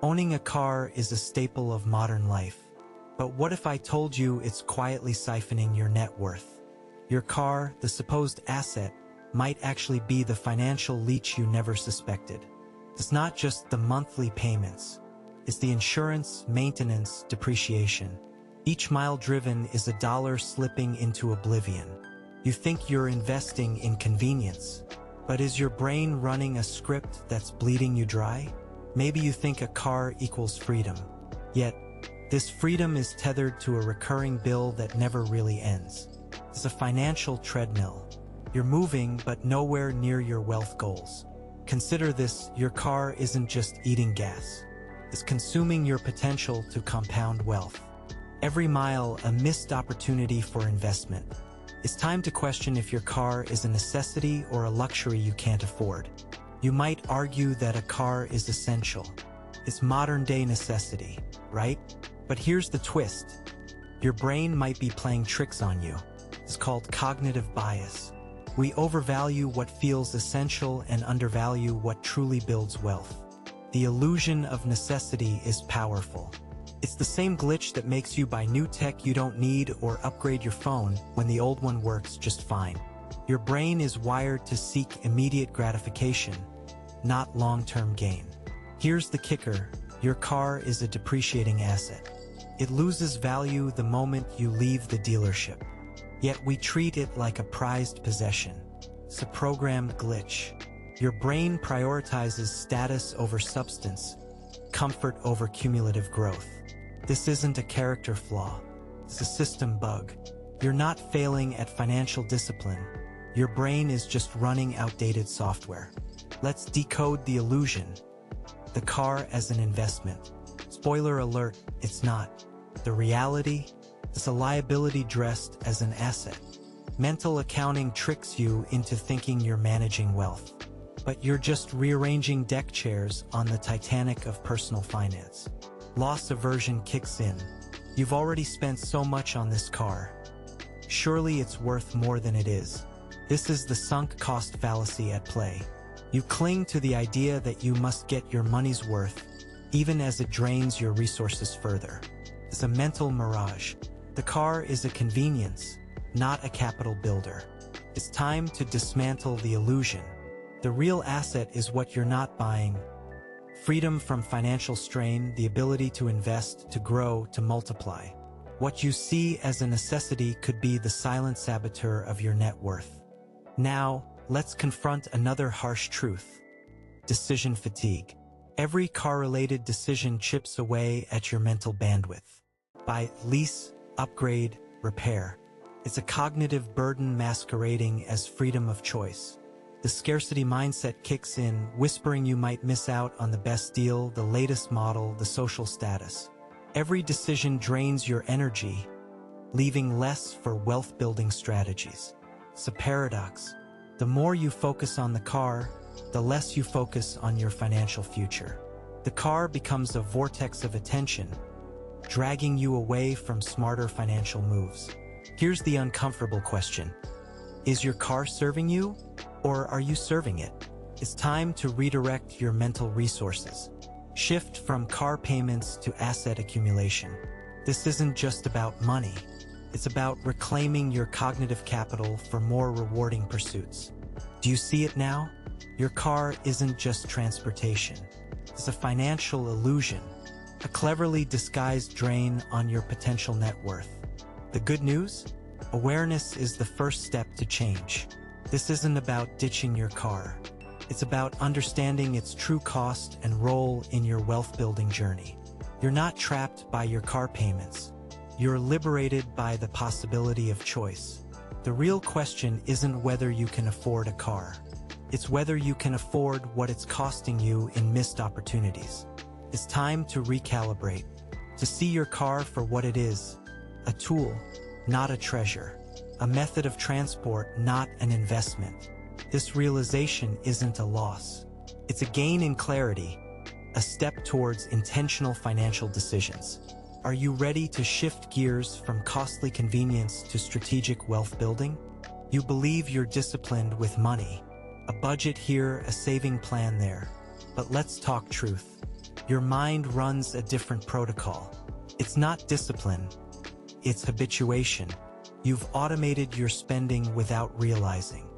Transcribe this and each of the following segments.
Owning a car is a staple of modern life. But what if I told you it's quietly siphoning your net worth? Your car, the supposed asset, might actually be the financial leech you never suspected. It's not just the monthly payments. It's the insurance, maintenance, depreciation. Each mile driven is a dollar slipping into oblivion. You think you're investing in convenience, but is your brain running a script that's bleeding you dry? Maybe you think a car equals freedom. Yet, this freedom is tethered to a recurring bill that never really ends. It's a financial treadmill. You're moving, but nowhere near your wealth goals. Consider this: your car isn't just eating gas. It's consuming your potential to compound wealth. Every mile, a missed opportunity for investment. It's time to question if your car is a necessity or a luxury you can't afford. You might argue that a car is essential. It's modern-day necessity, right? But here's the twist. Your brain might be playing tricks on you. It's called cognitive bias. We overvalue what feels essential and undervalue what truly builds wealth. The illusion of necessity is powerful. It's the same glitch that makes you buy new tech you don't need or upgrade your phone when the old one works just fine. Your brain is wired to seek immediate gratification, not long-term gain. Here's the kicker: your car is a depreciating asset. It loses value the moment you leave the dealership. Yet we treat it like a prized possession. It's a programmed glitch. Your brain prioritizes status over substance, comfort over cumulative growth. This isn't a character flaw. It's a system bug. You're not failing at financial discipline. Your brain is just running outdated software. Let's decode the illusion. The car as an investment. Spoiler alert, it's not. The reality? It's a liability dressed as an asset. Mental accounting tricks you into thinking you're managing wealth. But you're just rearranging deck chairs on the Titanic of personal finance. Loss aversion kicks in. You've already spent so much on this car. Surely it's worth more than it is. This is the sunk cost fallacy at play. You cling to the idea that you must get your money's worth, even as it drains your resources further. It's a mental mirage. The car is a convenience, not a capital builder. It's time to dismantle the illusion. The real asset is what you're not buying. Freedom from financial strain, the ability to invest, to grow, to multiply. What you see as a necessity could be the silent saboteur of your net worth. Now, let's confront another harsh truth: decision fatigue. Every car-related decision chips away at your mental bandwidth. Buy, lease, upgrade, repair. It's a cognitive burden masquerading as freedom of choice. The scarcity mindset kicks in, whispering you might miss out on the best deal, the latest model, the social status. Every decision drains your energy, leaving less for wealth-building strategies. It's a paradox. The more you focus on the car, the less you focus on your financial future. The car becomes a vortex of attention, dragging you away from smarter financial moves. Here's the uncomfortable question. Is your car serving you, or are you serving it? It's time to redirect your mental resources. Shift from car payments to asset accumulation. This isn't just about money. It's about reclaiming your cognitive capital for more rewarding pursuits. Do you see it now? Your car isn't just transportation. It's a financial illusion, a cleverly disguised drain on your potential net worth. The good news? Awareness is the first step to change. This isn't about ditching your car. It's about understanding its true cost and role in your wealth-building journey. You're not trapped by your car payments. You're liberated by the possibility of choice. The real question isn't whether you can afford a car. It's whether you can afford what it's costing you in missed opportunities. It's time to recalibrate, to see your car for what it is: a tool, not a treasure, a method of transport, not an investment. This realization isn't a loss. It's a gain in clarity, a step towards intentional financial decisions. Are you ready to shift gears from costly convenience to strategic wealth building? You believe you're disciplined with money. A budget here, a saving plan there. But let's talk truth. Your mind runs a different protocol. It's not discipline, it's habituation. You've automated your spending without realizing.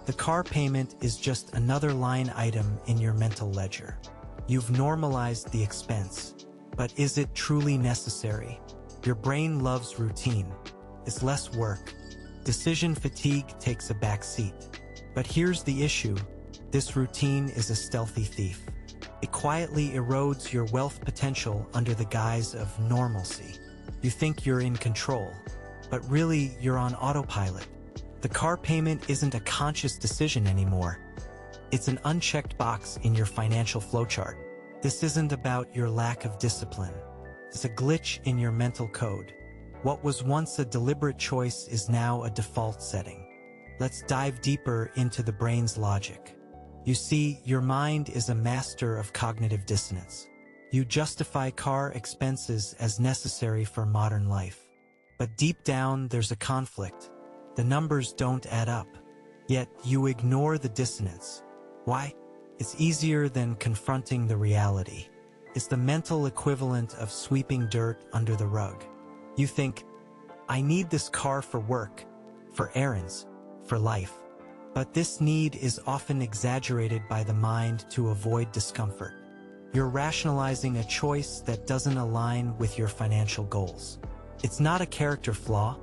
The car payment is just another line item in your mental ledger. You've normalized the expense, but is it truly necessary? Your brain loves routine. It's less work. Decision fatigue takes a back seat. But here's the issue. This routine is a stealthy thief. It quietly erodes your wealth potential under the guise of normalcy. You think you're in control, but really you're on autopilot. The car payment isn't a conscious decision anymore. It's an unchecked box in your financial flowchart. This isn't about your lack of discipline. It's a glitch in your mental code. What was once a deliberate choice is now a default setting. Let's dive deeper into the brain's logic. You see, your mind is a master of cognitive dissonance. You justify car expenses as necessary for modern life. But deep down, there's a conflict. The numbers don't add up. Yet, you ignore the dissonance. Why? It's easier than confronting the reality. It's the mental equivalent of sweeping dirt under the rug. You think, I need this car for work, for errands, for life. But this need is often exaggerated by the mind to avoid discomfort. You're rationalizing a choice that doesn't align with your financial goals. It's not a character flaw,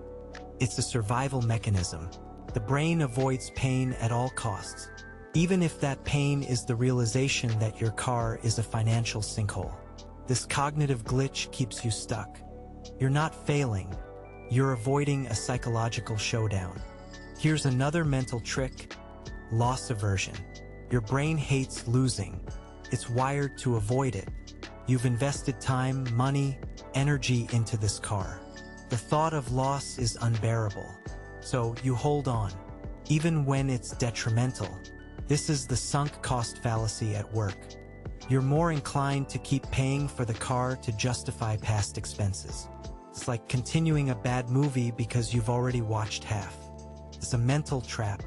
it's a survival mechanism. The brain avoids pain at all costs, even if that pain is the realization that your car is a financial sinkhole. This cognitive glitch keeps you stuck. You're not failing, you're avoiding a psychological showdown. Here's another mental trick: loss aversion. Your brain hates losing. It's wired to avoid it. You've invested time, money, energy into this car. The thought of loss is unbearable, so you hold on, even when it's detrimental. This is the sunk cost fallacy at work. You're more inclined to keep paying for the car to justify past expenses. It's like continuing a bad movie because you've already watched half. It's a mental trap.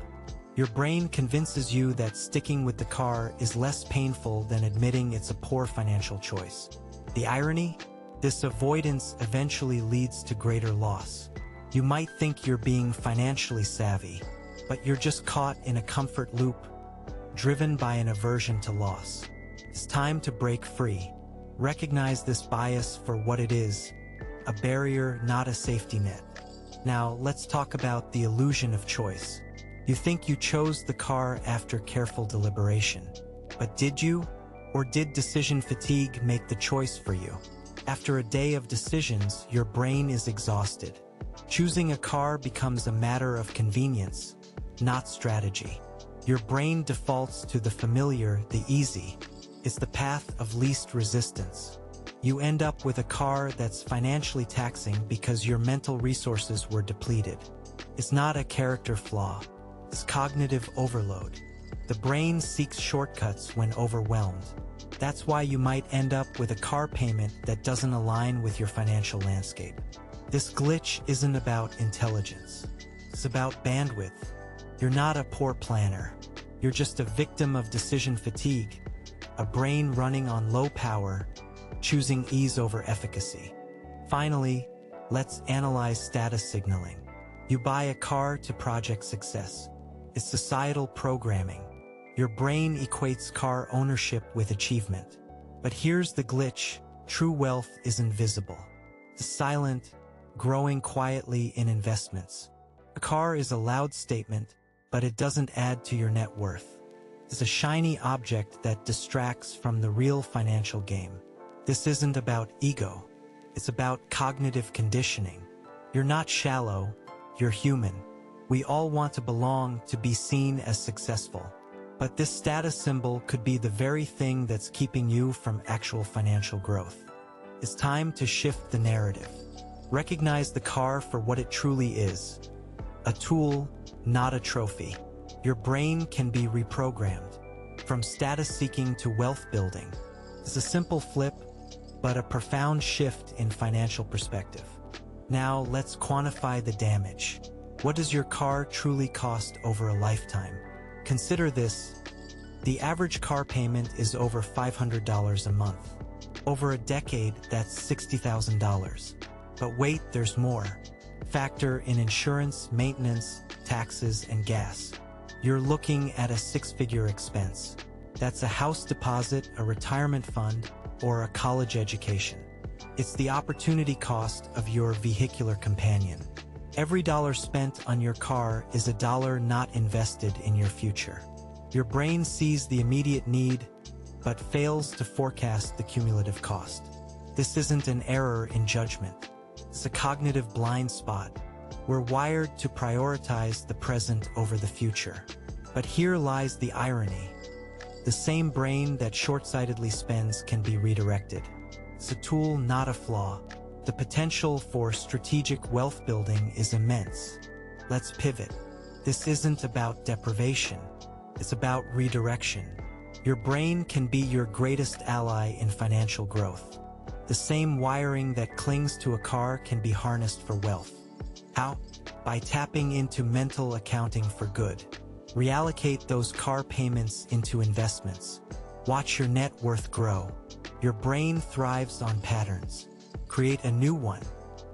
Your brain convinces you that sticking with the car is less painful than admitting it's a poor financial choice. The irony? This avoidance eventually leads to greater loss. You might think you're being financially savvy, but you're just caught in a comfort loop, driven by an aversion to loss. It's time to break free. Recognize this bias for what it is: a barrier, not a safety net. Now, let's talk about the illusion of choice. You think you chose the car after careful deliberation. But did you? Or did decision fatigue make the choice for you? After a day of decisions, your brain is exhausted. Choosing a car becomes a matter of convenience, not strategy. Your brain defaults to the familiar, the easy. It's the path of least resistance. You end up with a car that's financially taxing because your mental resources were depleted. It's not a character flaw. It's cognitive overload. The brain seeks shortcuts when overwhelmed. That's why you might end up with a car payment that doesn't align with your financial landscape. This glitch isn't about intelligence. It's about bandwidth. You're not a poor planner. You're just a victim of decision fatigue, a brain running on low power, choosing ease over efficacy. Finally, let's analyze status signaling. You buy a car to project success. It's societal programming. Your brain equates car ownership with achievement. But here's the glitch: true wealth is invisible. It's silent, growing quietly in investments. A car is a loud statement, but it doesn't add to your net worth. It's a shiny object that distracts from the real financial game. This isn't about ego. It's about cognitive conditioning. You're not shallow, you're human. We all want to belong, to be seen as successful. But this status symbol could be the very thing that's keeping you from actual financial growth. It's time to shift the narrative. Recognize the car for what it truly is: a tool, not a trophy. Your brain can be reprogrammed from status seeking to wealth building. It's a simple flip, but a profound shift in financial perspective. Now let's quantify the damage. What does your car truly cost over a lifetime? Consider this: the average car payment is over $500 a month. Over a decade, that's $60,000. But wait, there's more. Factor in insurance, maintenance, taxes, and gas. You're looking at a six-figure expense. That's a house deposit, a retirement fund, or a college education. It's the opportunity cost of your vehicular companion. Every dollar spent on your car is a dollar not invested in your future. Your brain sees the immediate need, but fails to forecast the cumulative cost. This isn't an error in judgment. It's a cognitive blind spot. We're wired to prioritize the present over the future. But here lies the irony. The same brain that short-sightedly spends can be redirected. It's a tool, not a flaw. The potential for strategic wealth building is immense. Let's pivot. This isn't about deprivation. It's about redirection. Your brain can be your greatest ally in financial growth. The same wiring that clings to a car can be harnessed for wealth. How? By tapping into mental accounting for good. Reallocate those car payments into investments. Watch your net worth grow. Your brain thrives on patterns. Create a new one.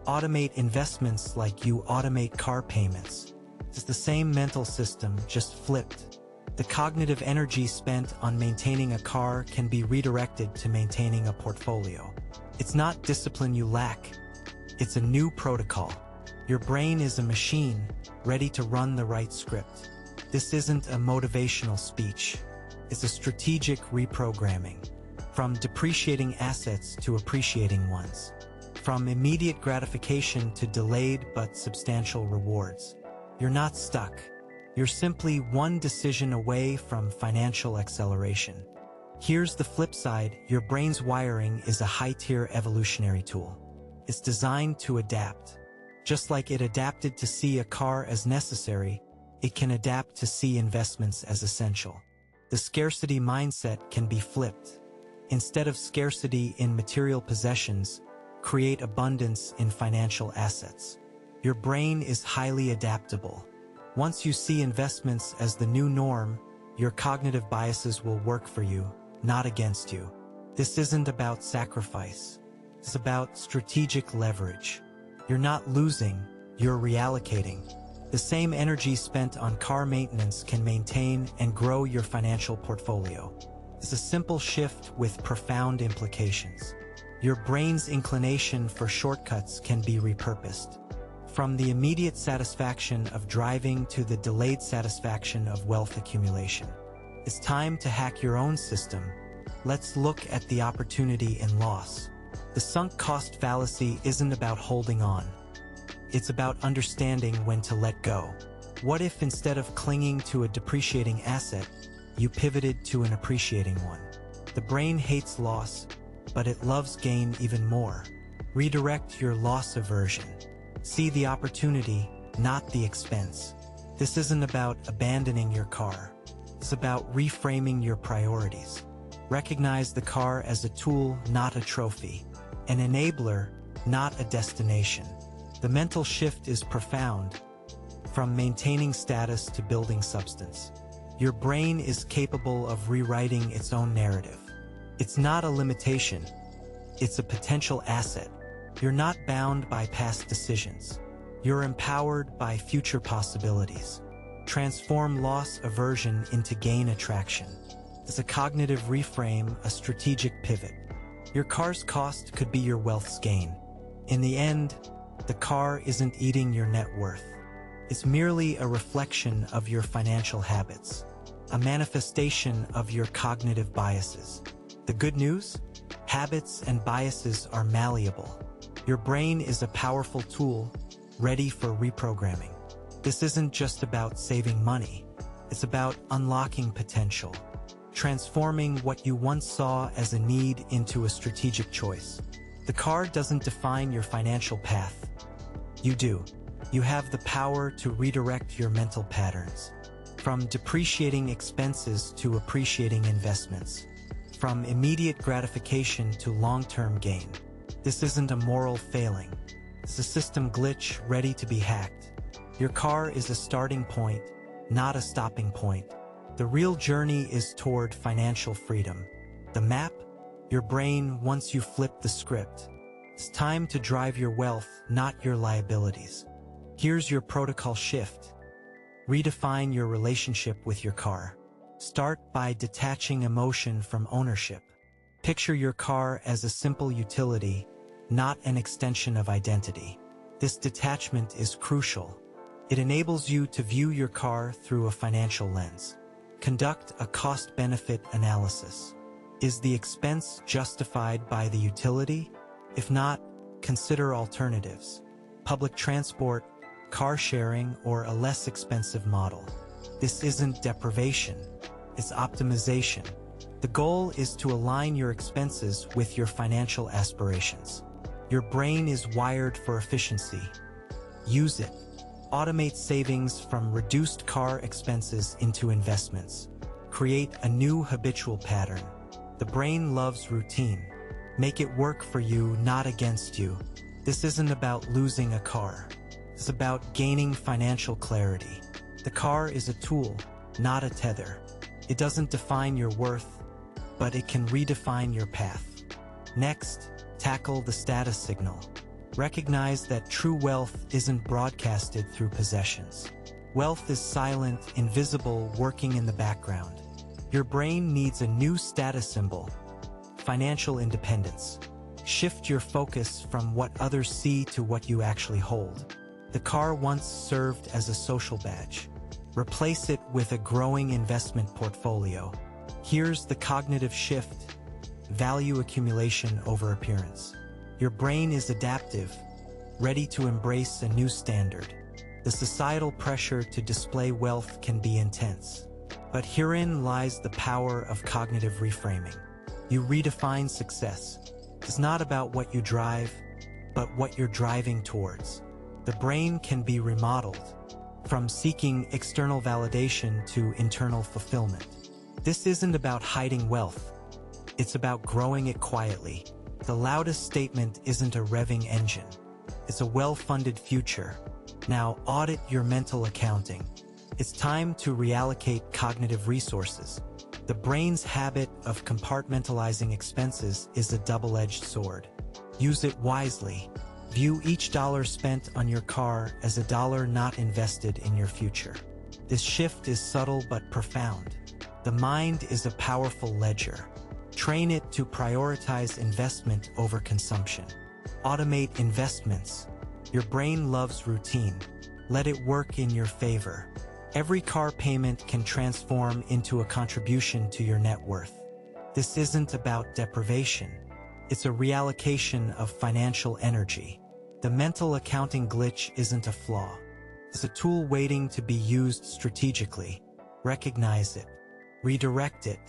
Automate investments like you automate car payments. It's the same mental system, just flipped. The cognitive energy spent on maintaining a car can be redirected to maintaining a portfolio. It's not discipline you lack. It's a new protocol. Your brain is a machine, ready to run the right script. This isn't a motivational speech. It's a strategic reprogramming. From depreciating assets to appreciating ones. From immediate gratification to delayed but substantial rewards. You're not stuck. You're simply one decision away from financial acceleration. Here's the flip side. Your brain's wiring is a high-tier evolutionary tool. It's designed to adapt. Just like it adapted to see a car as necessary, it can adapt to see investments as essential. The scarcity mindset can be flipped. Instead of scarcity in material possessions, create abundance in financial assets. Your brain is highly adaptable. Once you see investments as the new norm, your cognitive biases will work for you, not against you. This isn't about sacrifice. It's about strategic leverage. You're not losing, you're reallocating. The same energy spent on car maintenance can maintain and grow your financial portfolio. It's a simple shift with profound implications. Your brain's inclination for shortcuts can be repurposed. From the immediate satisfaction of driving to the delayed satisfaction of wealth accumulation. It's time to hack your own system. Let's look at the opportunity in loss. The sunk cost fallacy isn't about holding on. It's about understanding when to let go. What if instead of clinging to a depreciating asset, you pivoted to an appreciating one? The brain hates loss, but it loves gain even more. Redirect your loss aversion. See the opportunity, not the expense. This isn't about abandoning your car. It's about reframing your priorities. Recognize the car as a tool, not a trophy. An enabler, not a destination. The mental shift is profound. From maintaining status to building substance. Your brain is capable of rewriting its own narrative. It's not a limitation. It's a potential asset. You're not bound by past decisions. You're empowered by future possibilities. Transform loss aversion into gain attraction. It's a cognitive reframe, a strategic pivot. Your car's cost could be your wealth's gain. In the end, the car isn't eating your net worth. It's merely a reflection of your financial habits, a manifestation of your cognitive biases. The good news? Habits and biases are malleable. Your brain is a powerful tool, ready for reprogramming. This isn't just about saving money. It's about unlocking potential, transforming what you once saw as a need into a strategic choice. The car doesn't define your financial path. You do. You have the power to redirect your mental patterns. From depreciating expenses to appreciating investments. From immediate gratification to long-term gain. This isn't a moral failing. It's a system glitch ready to be hacked. Your car is a starting point, not a stopping point. The real journey is toward financial freedom. The map? Your brain, once you flip the script, it's time to drive your wealth, not your liabilities. Here's your protocol shift. Redefine your relationship with your car. Start by detaching emotion from ownership. Picture your car as a simple utility, not an extension of identity. This detachment is crucial. It enables you to view your car through a financial lens. Conduct a cost-benefit analysis. Is the expense justified by the utility? If not, consider alternatives. Public transport, car sharing, or a less expensive model. This isn't deprivation, it's optimization. The goal is to align your expenses with your financial aspirations. Your brain is wired for efficiency. Use it. Automate savings from reduced car expenses into investments. Create a new habitual pattern. The brain loves routine. Make it work for you, not against you. This isn't about losing a car. It's about gaining financial clarity. The car is a tool, not a tether. It doesn't define your worth, but it can redefine your path. Next, tackle the status signal. Recognize that true wealth isn't broadcasted through possessions. Wealth is silent, invisible, working in the background. Your brain needs a new status symbol: financial independence. Shift your focus from what others see to what you actually hold. The car once served as a social badge. Replace it with a growing investment portfolio. Here's the cognitive shift: value accumulation over appearance. Your brain is adaptive, ready to embrace a new standard. The societal pressure to display wealth can be intense. But herein lies the power of cognitive reframing. You redefine success. It's not about what you drive, but what you're driving towards. The brain can be remodeled, from seeking external validation to internal fulfillment. This isn't about hiding wealth. It's about growing it quietly. The loudest statement isn't a revving engine. It's a well-funded future. Now audit your mental accounting. It's time to reallocate cognitive resources. The brain's habit of compartmentalizing expenses is a double-edged sword. Use it wisely. View each dollar spent on your car as a dollar not invested in your future. This shift is subtle but profound. The mind is a powerful ledger. Train it to prioritize investment over consumption. Automate investments. Your brain loves routine. Let it work in your favor. Every car payment can transform into a contribution to your net worth. This isn't about deprivation. It's a reallocation of financial energy. The mental accounting glitch isn't a flaw. It's a tool waiting to be used strategically. Recognize it. Redirect it.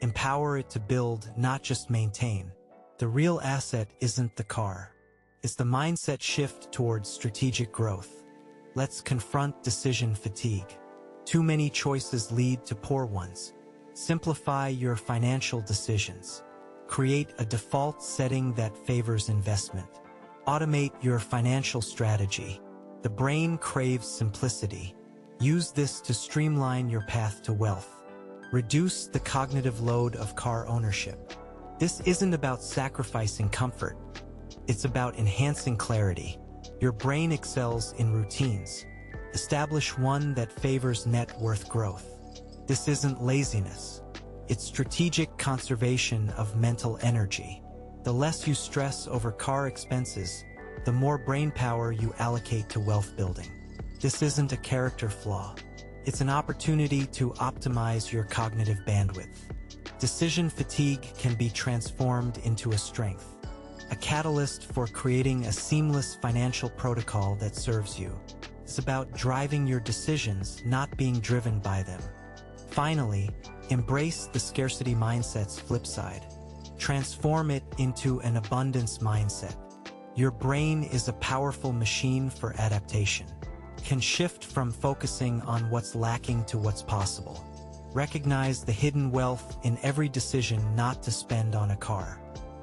Empower it to build, not just maintain. The real asset isn't the car. It's the mindset shift towards strategic growth. Let's confront decision fatigue. Too many choices lead to poor ones. Simplify your financial decisions. Create a default setting that favors investment. Automate your financial strategy. The brain craves simplicity. Use this to streamline your path to wealth. Reduce the cognitive load of car ownership. This isn't about sacrificing comfort. It's about enhancing clarity. Your brain excels in routines. Establish one that favors net worth growth. This isn't laziness. It's strategic conservation of mental energy. The less you stress over car expenses, the more brain power you allocate to wealth building. This isn't a character flaw. It's an opportunity to optimize your cognitive bandwidth. Decision fatigue can be transformed into a strength, a catalyst for creating a seamless financial protocol that serves you. It's about driving your decisions, not being driven by them. Finally, embrace the scarcity mindset's flip side. Transform it into an abundance mindset. Your brain is a powerful machine for adaptation. Can shift from focusing on what's lacking to what's possible. Recognize the hidden wealth in every decision not to spend on a car.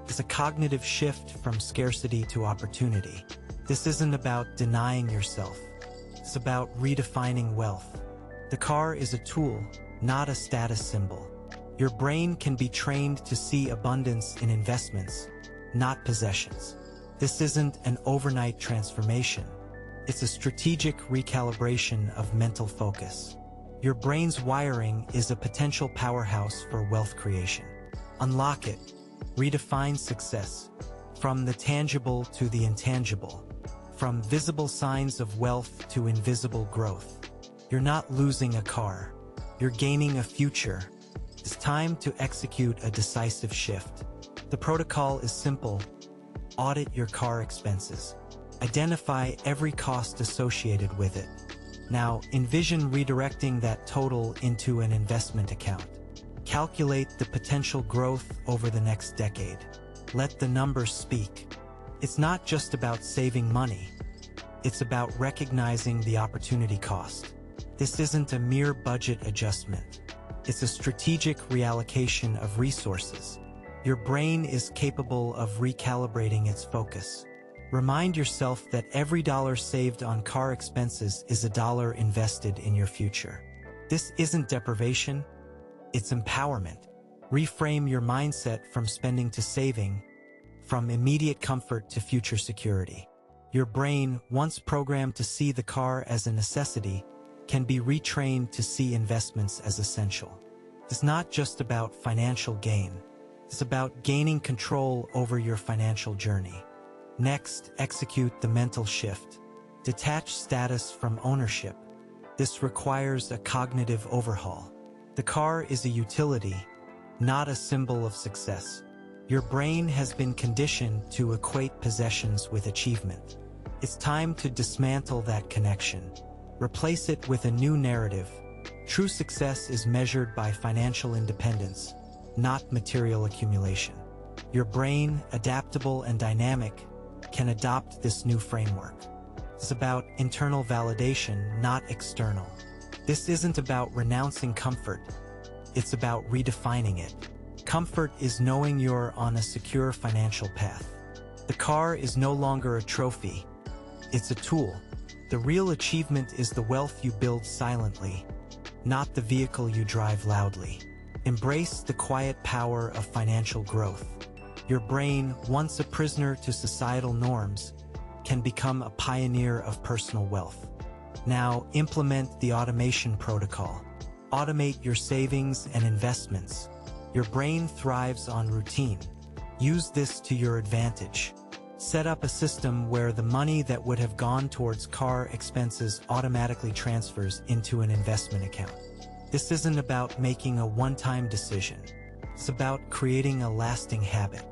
It's a cognitive shift from scarcity to opportunity. This isn't about denying yourself. It's about redefining wealth. The car is a tool, not a status symbol. Your brain can be trained to see abundance in investments, not possessions. This isn't an overnight transformation. It's a strategic recalibration of mental focus. Your brain's wiring is a potential powerhouse for wealth creation. Unlock it. Redefine success. From the tangible to the intangible. From visible signs of wealth to invisible growth. You're not losing a car. You're gaining a future. It's time to execute a decisive shift. The protocol is simple. Audit your car expenses. Identify every cost associated with it. Now, envision redirecting that total into an investment account. Calculate the potential growth over the next decade. Let the numbers speak. It's not just about saving money. It's about recognizing the opportunity cost. This isn't a mere budget adjustment. It's a strategic reallocation of resources. Your brain is capable of recalibrating its focus. Remind yourself that every dollar saved on car expenses is a dollar invested in your future. This isn't deprivation, it's empowerment. Reframe your mindset from spending to saving, from immediate comfort to future security. Your brain, once programmed to see the car as a necessity, can be retrained to see investments as essential. It's not just about financial gain. It's about gaining control over your financial journey. Next, execute the mental shift. Detach status from ownership. This requires a cognitive overhaul. The car is a utility, not a symbol of success. Your brain has been conditioned to equate possessions with achievement. It's time to dismantle that connection. Replace it with a new narrative. True success is measured by financial independence, not material accumulation. Your brain, adaptable and dynamic, can adopt this new framework. It's about internal validation, not external. This isn't about renouncing comfort. It's about redefining it. Comfort is knowing you're on a secure financial path. The car is no longer a trophy. It's a tool. The real achievement is the wealth you build silently, not the vehicle you drive loudly. Embrace the quiet power of financial growth. Your brain, once a prisoner to societal norms, can become a pioneer of personal wealth. Now, implement the automation protocol. Automate your savings and investments. Your brain thrives on routine. Use this to your advantage. Set up a system where the money that would have gone towards car expenses automatically transfers into an investment account. This isn't about making a one-time decision. It's about creating a lasting habit.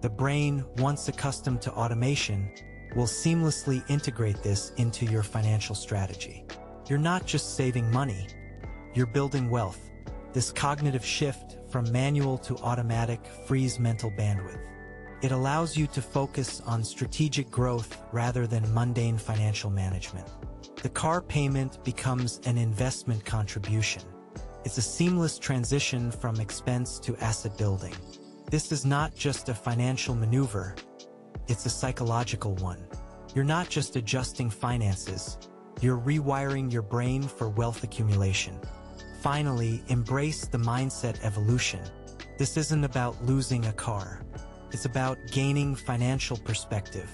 The brain, once accustomed to automation, will seamlessly integrate this into your financial strategy. You're not just saving money, you're building wealth. This cognitive shift from manual to automatic frees mental bandwidth. It allows you to focus on strategic growth rather than mundane financial management. The car payment becomes an investment contribution. It's a seamless transition from expense to asset building. This is not just a financial maneuver, it's a psychological one. You're not just adjusting finances, you're rewiring your brain for wealth accumulation. Finally, embrace the mindset evolution. This isn't about losing a car. It's about gaining financial perspective.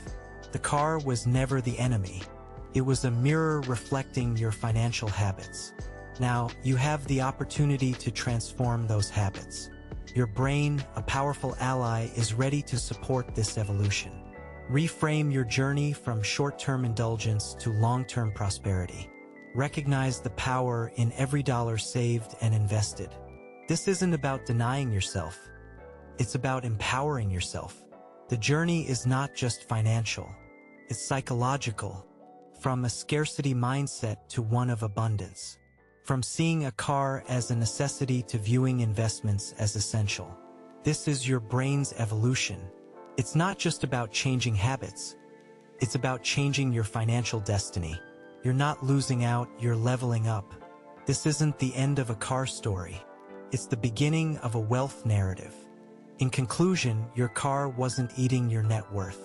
The car was never the enemy. It was a mirror reflecting your financial habits. Now, you have the opportunity to transform those habits. Your brain, a powerful ally, is ready to support this evolution. Reframe your journey from short-term indulgence to long-term prosperity. Recognize the power in every dollar saved and invested. This isn't about denying yourself. It's about empowering yourself. The journey is not just financial. It's psychological. From a scarcity mindset to one of abundance. From seeing a car as a necessity to viewing investments as essential. This is your brain's evolution. It's not just about changing habits. It's about changing your financial destiny. You're not losing out, you're leveling up. This isn't the end of a car story. It's the beginning of a wealth narrative. In conclusion, your car wasn't eating your net worth.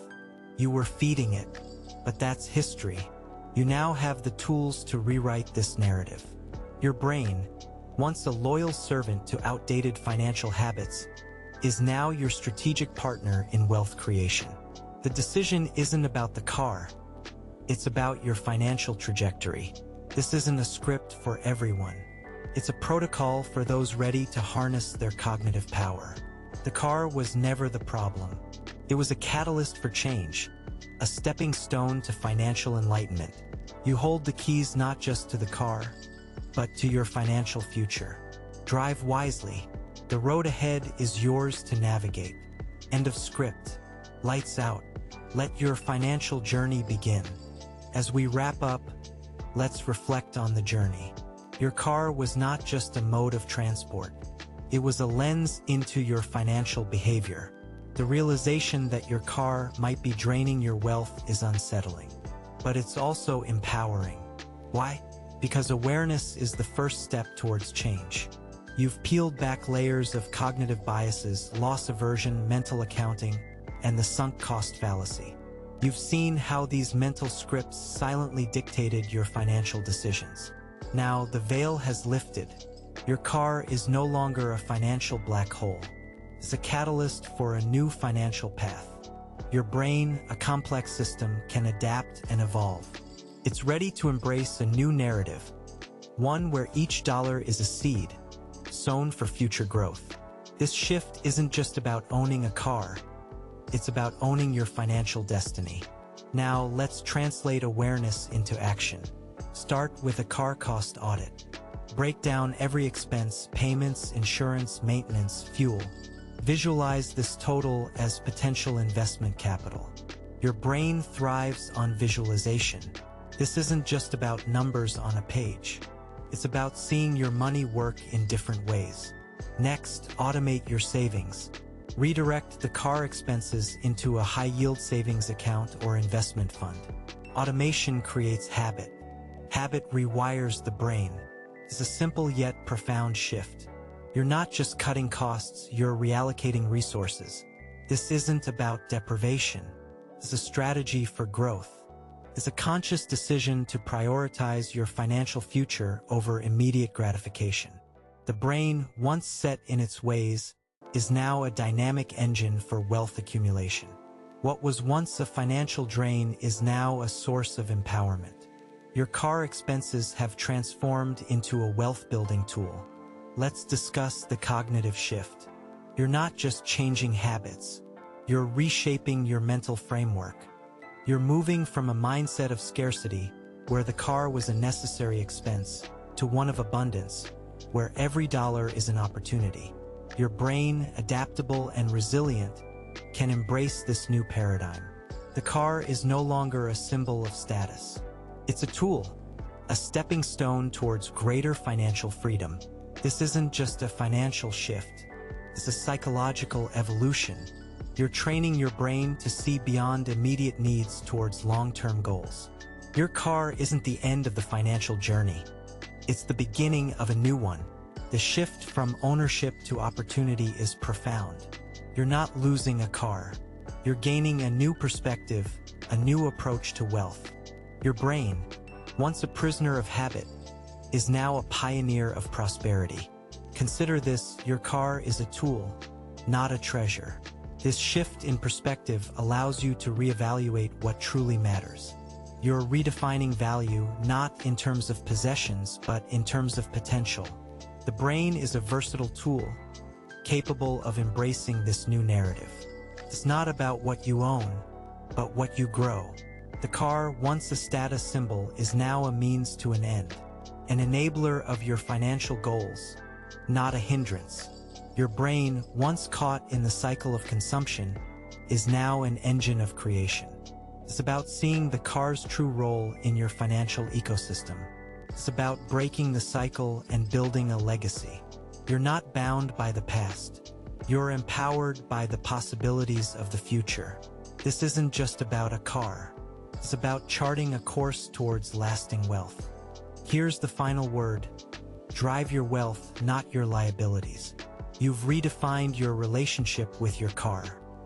You were feeding it. But that's history. You now have the tools to rewrite this narrative. Your brain, once a loyal servant to outdated financial habits, is now your strategic partner in wealth creation. The decision isn't about the car, it's about your financial trajectory. This isn't a script for everyone. It's a protocol for those ready to harness their cognitive power. The car was never the problem. It was a catalyst for change, a stepping stone to financial enlightenment. You hold the keys not just to the car, but to your financial future. Drive wisely. The road ahead is yours to navigate. End of script. Lights out. Let your financial journey begin. As we wrap up, let's reflect on the journey. Your car was not just a mode of transport. It was a lens into your financial behavior. The realization that your car might be draining your wealth is unsettling, but it's also empowering. Why? Because awareness is the first step towards change. You've peeled back layers of cognitive biases, loss aversion, mental accounting, and the sunk cost fallacy. You've seen how these mental scripts silently dictated your financial decisions. Now the veil has lifted. Your car is no longer a financial black hole. It's a catalyst for a new financial path. Your brain, a complex system, can adapt and evolve. It's ready to embrace a new narrative, one where each dollar is a seed, sown for future growth. This shift isn't just about owning a car, it's about owning your financial destiny. Now let's translate awareness into action. Start with a car cost audit. Break down every expense, payments, insurance, maintenance, fuel. Visualize this total as potential investment capital. Your brain thrives on visualization. This isn't just about numbers on a page. It's about seeing your money work in different ways. Next, automate your savings. Redirect the car expenses into a high-yield savings account or investment fund. Automation creates habit. Habit rewires the brain. It's a simple yet profound shift. You're not just cutting costs, you're reallocating resources. This isn't about deprivation. It's a strategy for growth. It's a conscious decision to prioritize your financial future over immediate gratification. The brain, once set in its ways, is now a dynamic engine for wealth accumulation. What was once a financial drain is now a source of empowerment. Your car expenses have transformed into a wealth-building tool. Let's discuss the cognitive shift. You're not just changing habits. You're reshaping your mental framework. You're moving from a mindset of scarcity, where the car was a necessary expense, to one of abundance, where every dollar is an opportunity. Your brain, adaptable and resilient, can embrace this new paradigm. The car is no longer a symbol of status. It's a tool, a stepping stone towards greater financial freedom. This isn't just a financial shift. It's a psychological evolution. You're training your brain to see beyond immediate needs towards long-term goals. Your car isn't the end of the financial journey. It's the beginning of a new one. The shift from ownership to opportunity is profound. You're not losing a car. You're gaining a new perspective, a new approach to wealth. Your brain, once a prisoner of habit, is now a pioneer of prosperity. Consider this: your car is a tool, not a treasure. This shift in perspective allows you to reevaluate what truly matters. You're redefining value not in terms of possessions, but in terms of potential. The brain is a versatile tool, capable of embracing this new narrative. It's not about what you own, but what you grow. The car, once a status symbol, is now a means to an end. An enabler of your financial goals, not a hindrance. Your brain, once caught in the cycle of consumption, is now an engine of creation. It's about seeing the car's true role in your financial ecosystem. It's about breaking the cycle and building a legacy. You're not bound by the past. You're empowered by the possibilities of the future. This isn't just about a car. It's about charting a course towards lasting wealth. Here's the final word: drive your wealth, not your liabilities. You've redefined your relationship with your car.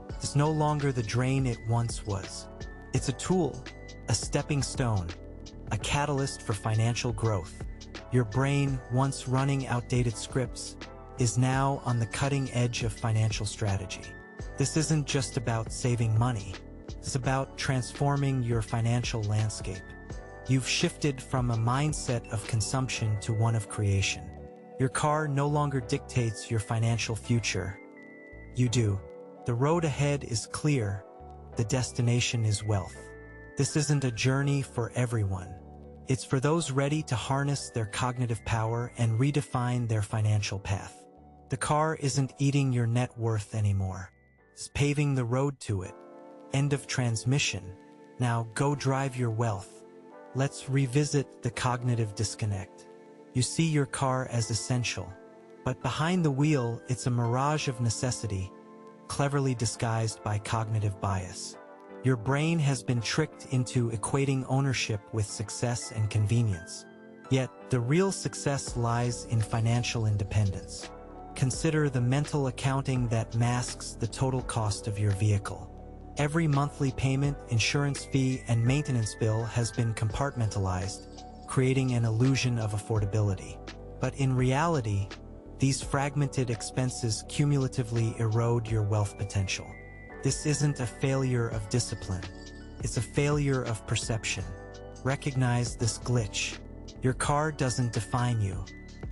It's no longer the drain it once was. It's a tool, a stepping stone, a catalyst for financial growth. Your brain, once running outdated scripts, is now on the cutting edge of financial strategy. This isn't just about saving money. It's about transforming your financial landscape. You've shifted from a mindset of consumption to one of creation. Your car no longer dictates your financial future. You do. The road ahead is clear. The destination is wealth. This isn't a journey for everyone. It's for those ready to harness their cognitive power and redefine their financial path. The car isn't eating your net worth anymore. It's paving the road to it. End of transmission. Now go drive your wealth. Let's revisit the cognitive disconnect. You see your car as essential, but behind the wheel, it's a mirage of necessity, cleverly disguised by cognitive bias. Your brain has been tricked into equating ownership with success and convenience. Yet, the real success lies in financial independence. Consider the mental accounting that masks the total cost of your vehicle. Every monthly payment, insurance fee, and maintenance bill has been compartmentalized, creating an illusion of affordability. But in reality, these fragmented expenses cumulatively erode your wealth potential. This isn't a failure of discipline. It's a failure of perception. Recognize this glitch. Your car doesn't define you.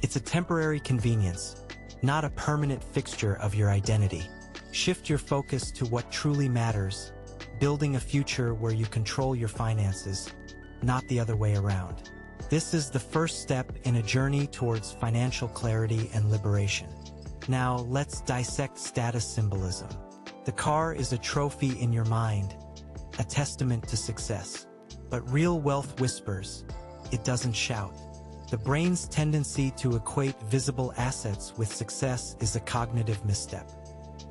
It's a temporary convenience, not a permanent fixture of your identity. Shift your focus to what truly matters, building a future where you control your finances, not the other way around. This is the first step in a journey towards financial clarity and liberation. Now, let's dissect status symbolism. The car is a trophy in your mind, a testament to success. But real wealth whispers, it doesn't shout. The brain's tendency to equate visible assets with success is a cognitive misstep.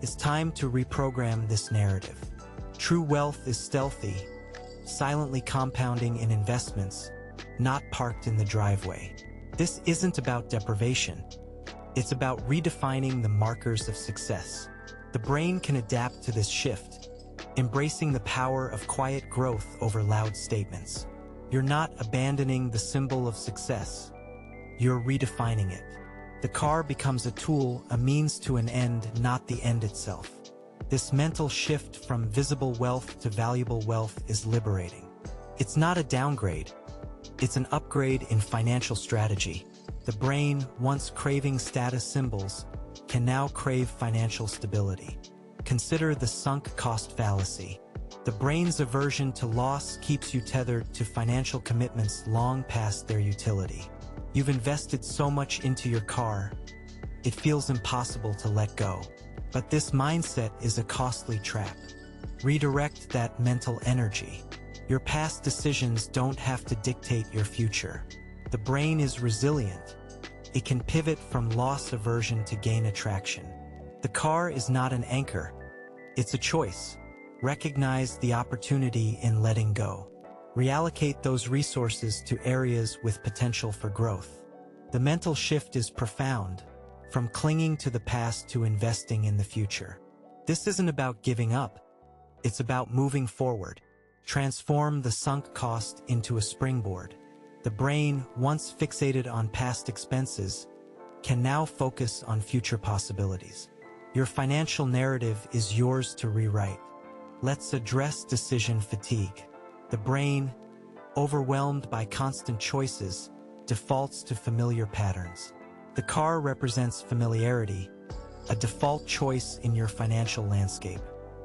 It's time to reprogram this narrative. True wealth is stealthy, silently compounding in investments, not parked in the driveway. This isn't about deprivation. It's about redefining the markers of success. The brain can adapt to this shift, embracing the power of quiet growth over loud statements. You're not abandoning the symbol of success. You're redefining it. The car becomes a tool, a means to an end, not the end itself. This mental shift from visible wealth to valuable wealth is liberating. It's not a downgrade. It's an upgrade in financial strategy. The brain, once craving status symbols, can now crave financial stability. Consider the sunk cost fallacy. The brain's aversion to loss keeps you tethered to financial commitments long past their utility. You've invested so much into your car, it feels impossible to let go. But this mindset is a costly trap. Redirect that mental energy. Your past decisions don't have to dictate your future. The brain is resilient. It can pivot from loss aversion to gain attraction. The car is not an anchor. It's a choice. Recognize the opportunity in letting go. Reallocate those resources to areas with potential for growth. The mental shift is profound, from clinging to the past to investing in the future. This isn't about giving up. It's about moving forward. Transform the sunk cost into a springboard. The brain, once fixated on past expenses, can now focus on future possibilities. Your financial narrative is yours to rewrite. Let's address decision fatigue. The brain, overwhelmed by constant choices, defaults to familiar patterns. The car represents familiarity, a default choice in your financial landscape.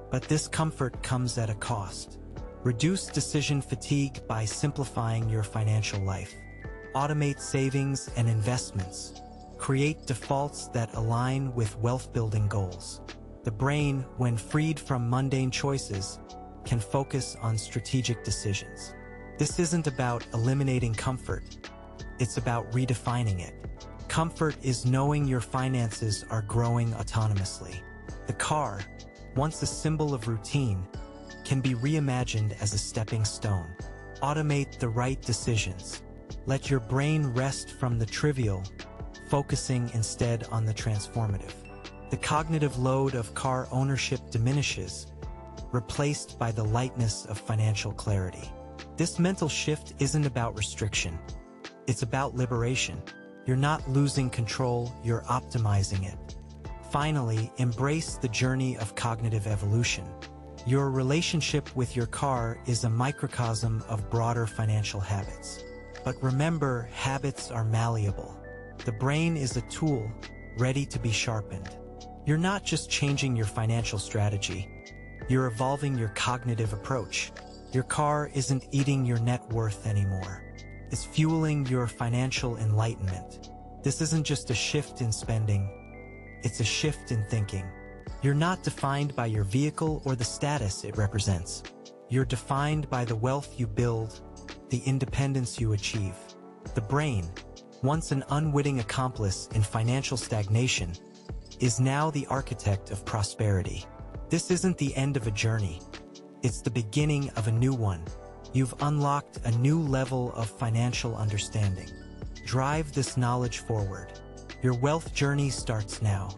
But this comfort comes at a cost. Reduce decision fatigue by simplifying your financial life. Automate savings and investments. Create defaults that align with wealth-building goals. The brain, when freed from mundane choices, can focus on strategic decisions. This isn't about eliminating comfort. It's about redefining it. Comfort is knowing your finances are growing autonomously. The car, once a symbol of routine, can be reimagined as a stepping stone. Automate the right decisions. Let your brain rest from the trivial, focusing instead on the transformative. The cognitive load of car ownership diminishes, replaced by the lightness of financial clarity. This mental shift isn't about restriction. It's about liberation. You're not losing control, you're optimizing it. Finally, embrace the journey of cognitive evolution. Your relationship with your car is a microcosm of broader financial habits. But remember, habits are malleable. The brain is a tool, ready to be sharpened. You're not just changing your financial strategy, you're evolving your cognitive approach. Your car isn't eating your net worth anymore. It's fueling your financial enlightenment. This isn't just a shift in spending, it's a shift in thinking. You're not defined by your vehicle or the status it represents. You're defined by the wealth you build, the independence you achieve. The brain, once an unwitting accomplice in financial stagnation, is now the architect of prosperity. This isn't the end of a journey. It's the beginning of a new one. You've unlocked a new level of financial understanding. Drive this knowledge forward. Your wealth journey starts now.